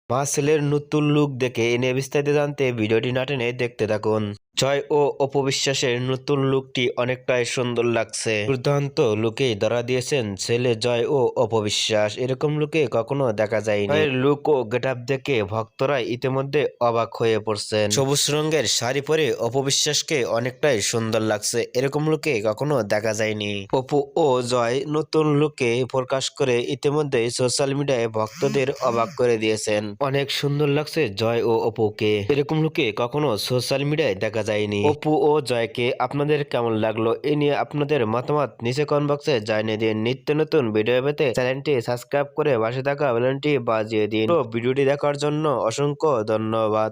মার্সেলের নতুন লুক দেখে এ নিয়ে বিস্তারিত জানতে ভিডিওটি না টেনে দেখতে থাকুন। জয় ও অপবিশ্বাসের নতুন লুকটি অনেকটাই সুন্দর লাগছে। দুর্দান্ত লুকে ধরা দিয়েছেন ছেলে জয় ও অপবিশ্বাস। এরকম লুকে কখনো দেখা যায়নি। জয়ের লুক ও গেটআপ দেখে ভক্তরা ইতিমধ্যে অবাক হয়ে পড়ছেন। সবুজ রঙের শাড়ি পরে অপবিশ্বাসকে অনেকটাই সুন্দর লাগছে। এরকম লুকে কখনো দেখা যায়নি। অপু ও জয় নতুন লুকে প্রকাশ করে ইতিমধ্যে সোশ্যাল মিডিয়ায় ভক্তদের অবাক করে দিয়েছেন। অনেক সুন্দর লাগছে জয় ও অপুকে। এরকম লুকে কখনো সোশ্যাল মিডিয়ায় দেখা যায়নি। অপু ও জয়কে আপনাদের কেমন লাগলো এ নিয়ে আপনাদের মতামত নিচে কমেন্ট বক্সে জানিয়ে দিন। নিত্য নতুন ভিডিও পেতে চ্যানেলটি সাবস্ক্রাইব করে পাশে থাকা বেলটি বাজিয়ে দিন। তো ভিডিওটি দেখার জন্য অসংখ্য ধন্যবাদ।